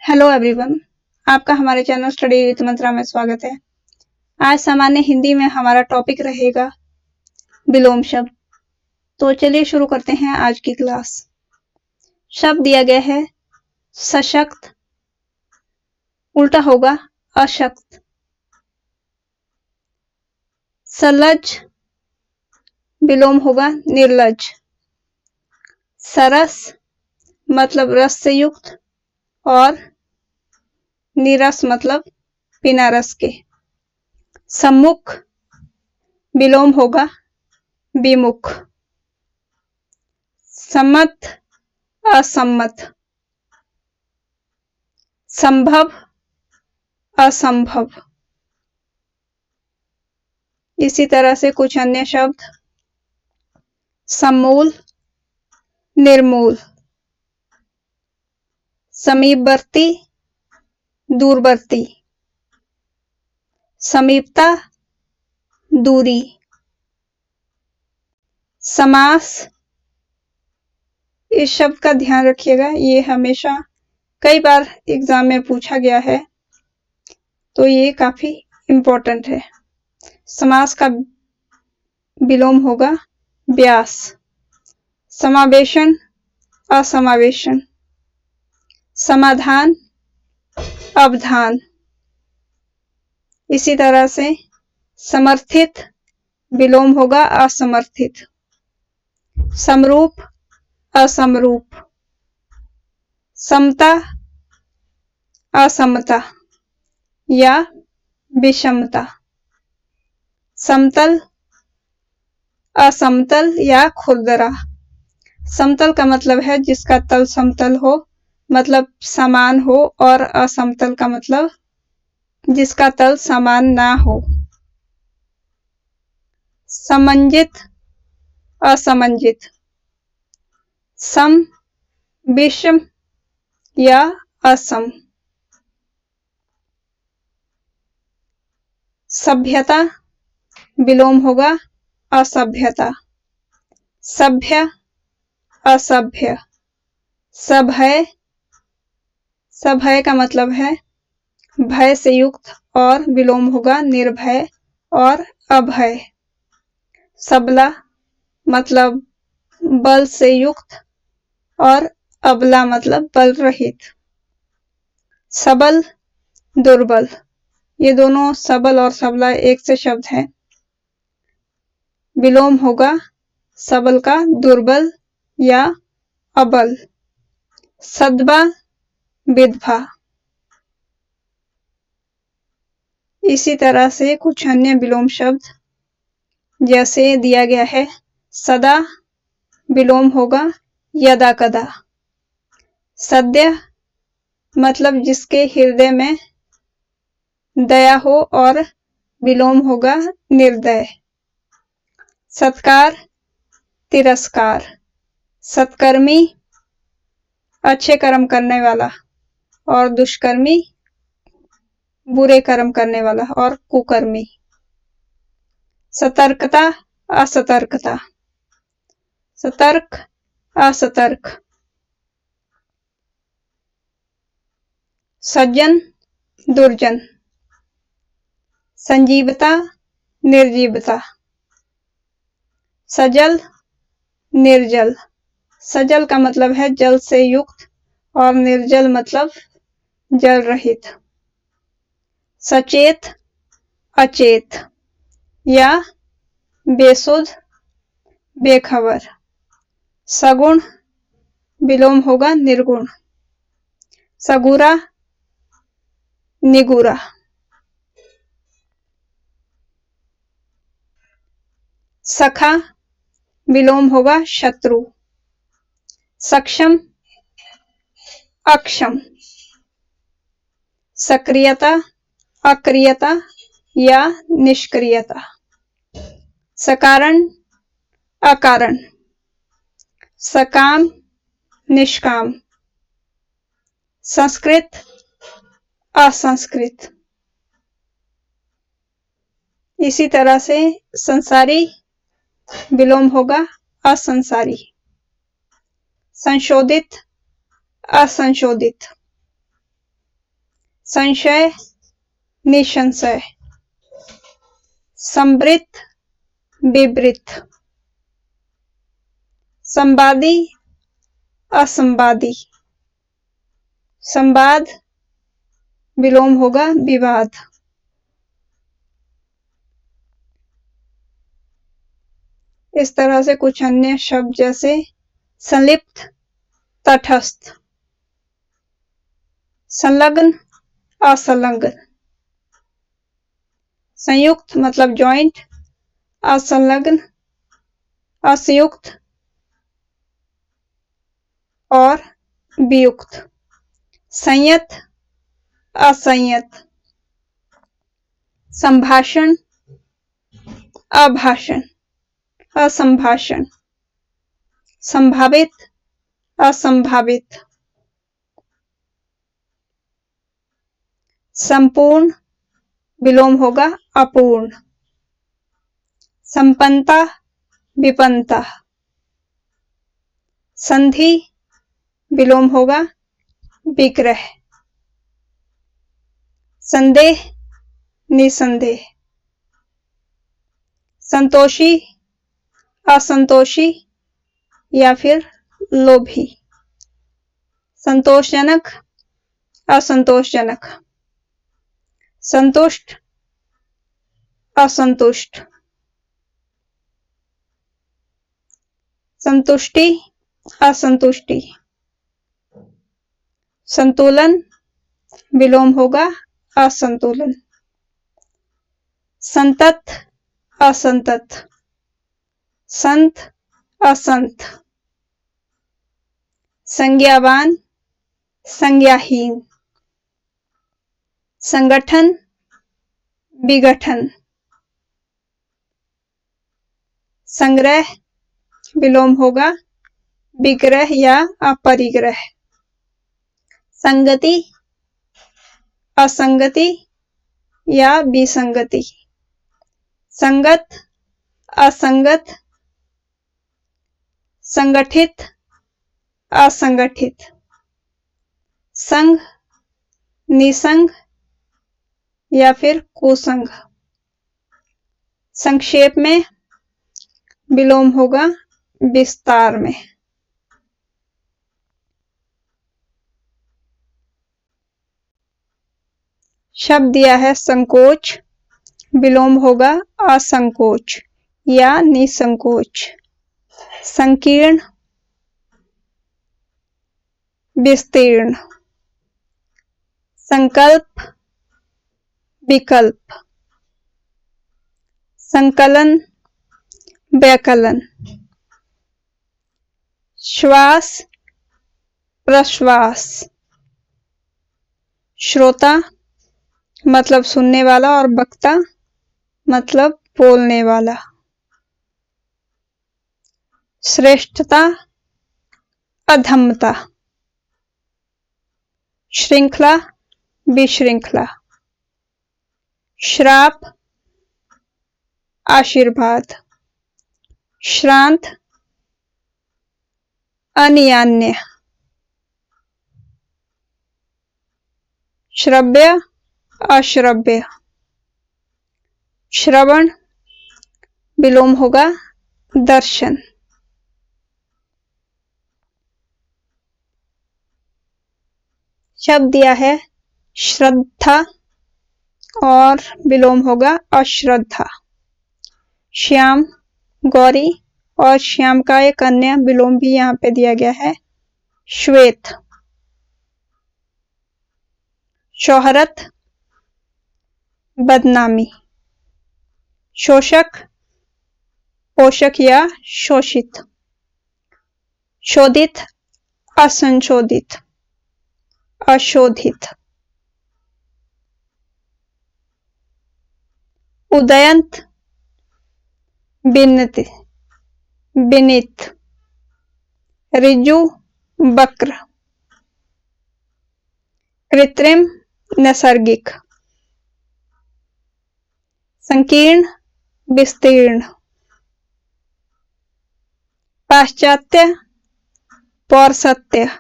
Hello everyone, आपका हमारे channel study with मंत्रा में स्वागत है। आज सामान्य हिंदी में हमारा टॉपिक रहेगा विलोम शब्द। तो चलिए शुरू करते हैं आज की क्लास। शब्द दिया गया है सशक्त, उल्टा होगा अशक्त। सलज, विलोम होगा निर्लज। सरस मतलब रस से युक्त और नीरस मतलब बिना रस के। सम्मुख, विलोम होगा विमुख। सम्मत, असम्मत। संभव, असंभव। इसी तरह से कुछ अन्य शब्द समूल, निर्मूल। समीपवर्ती, दूरवर्ती। समीपता, दूरी। समास, इस शब्द का ध्यान रखिएगा, ये हमेशा कई बार एग्जाम में पूछा गया है, तो ये काफी इंपॉर्टेंट है। समास का विलोम होगा व्यास। समावेशन, असमावेशन। समाधान, अवधान। इसी तरह से समर्थित, विलोम होगा असमर्थित। समरूप, असमरूप। समता, असमता या विषमता। समतल, असमतल या खुरदरा। समतल का मतलब है जिसका तल समतल हो, मतलब समान हो, और असमतल का मतलब जिसका तल समान ना हो। समंजित, असमंजित। सम, विषम या असम। सभ्यता, विलोम होगा असभ्यता। सभ्य, असभ्य। सभय, सभय का मतलब है भय से युक्त, और विलोम होगा निर्भय और अभय। सबला मतलब बल से युक्त, और अबला मतलब बल रहित। सबल, दुर्बल। ये दोनों सबल और सबला एक से शब्द हैं। विलोम होगा सबल का दुर्बल या अबल। सद्भा, विधवा। इसी तरह से कुछ अन्य विलोम शब्द जैसे दिया गया है सदा, विलोम होगा यदा कदा। सद्य मतलब जिसके हृदय में दया हो, और विलोम होगा निर्दय। सत्कार, तिरस्कार। सत्कर्मी, अच्छे कर्म करने वाला, और दुष्कर्मी, बुरे कर्म करने वाला और कुकर्मी। सतर्कता, असतर्कता। सतर्क, असतर्क। सज्जन, दुर्जन। संजीवता, निर्जीवता। सजल, निर्जल। सजल का मतलब है जल से युक्त, और निर्जल मतलब जल रहित। सचेत, अचेत या बेसुध, बेखबर। सगुण, विलोम होगा निर्गुण। सगुरा, निगुरा। सखा, विलोम होगा शत्रु। सक्षम, अक्षम। सक्रियता, अक्रियता या निष्क्रियता। सकारण, अकारण। सकाम, निष्काम। संस्कृत, असंस्कृत। इसी तरह से संसारी, विलोम होगा असंसारी। संशोधित, असंशोधित। संशय, निसंशय। संवृत, विवृत। संवादी, असंवादी। संवाद विलोम होगा विवाद। इस तरह से कुछ अन्य शब्द जैसे संलिप्त, तटस्थ। संलग्न, असंलग्न। संयुक्त मतलब जॉइंट, असंलग्न, असंयुक्त और वियुक्त। संयत, असंयत। संभाषण, अभाषण, असंभाषण। संभावित, असंभावित। संपूर्ण विलोम होगा अपूर्ण। संपन्नता, विपन्नता। संधि विलोम होगा विग्रह। संदेह, निसंदेह। संतोषी, असंतोषी या फिर लोभी। संतोषजनक, असंतोषजनक। संतुष्ट, असंतुष्ट। संतुष्टि, असंतुष्टि। संतुलन विलोम होगा असंतुलन। संतत, असंतत। संत, असंत। संज्ञावान, संज्ञाहीन। संगठन, विघटन। संग्रह विलोम होगा विग्रह या अपरिग्रह। संगति, असंगति या विसंगति। संगत, असंगत। संगठित, असंगठित। संघ, निसंग या फिर कुसंग। संक्षेप में विलोम होगा विस्तार में। शब्द दिया है संकोच, विलोम होगा असंकोच या निसंकोच। संकीर्ण, विस्तीर्ण। संकल्प, विकल्प। संकलन, व्याकलन। श्वास, प्रश्वास। श्रोता मतलब सुनने वाला और वक्ता मतलब बोलने वाला। श्रेष्ठता, अधमता। श्रृंखला, विशृंखला। श्राप, आशीर्वाद। श्रांत, अनियान्य। श्रव्य, अश्रव्य। श्रवण विलोम होगा दर्शन। शब्द दिया है श्रद्धा और विलोम होगा अश्रद्धा। श्याम, गौरी और श्याम का एक अन्य विलोम भी यहाँ पे दिया गया है श्वेत। शोहरत, बदनामी। शोषक, पोषक या शोषित। शोधित, असंशोधित, अशोधित। उदयंत, विनित, विनित। ऋजु, वक्र। कृत्रिम, नैसर्गिक। संकीर्ण, विस्तीर्ण। पाश्चात्य, पौरसत्य।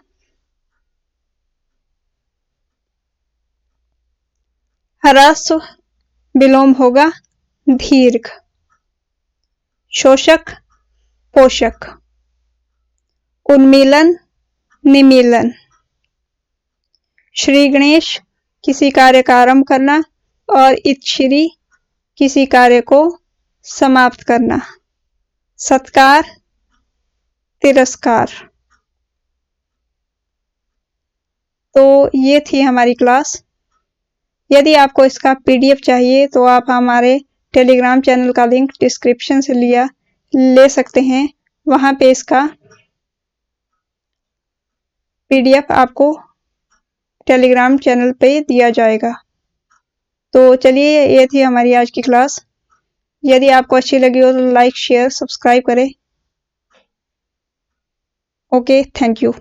ह्रस्व विलोम होगा दीर्घ। शोषक पोषक। उन्मीलन निमीलन। श्री गणेश किसी कार्य का आरंभ करना और इच्छ्री किसी कार्य को समाप्त करना। सत्कार तिरस्कार। तो ये थी हमारी क्लास। यदि आपको इसका पीडीएफ चाहिए तो आप हमारे टेलीग्राम चैनल का लिंक डिस्क्रिप्शन से ले सकते हैं। वहां पे इसका पीडीएफ आपको टेलीग्राम चैनल पे दिया जाएगा। तो चलिए, ये थी हमारी आज की क्लास। यदि आपको अच्छी लगी हो तो लाइक शेयर सब्सक्राइब करें। Okay, thank you.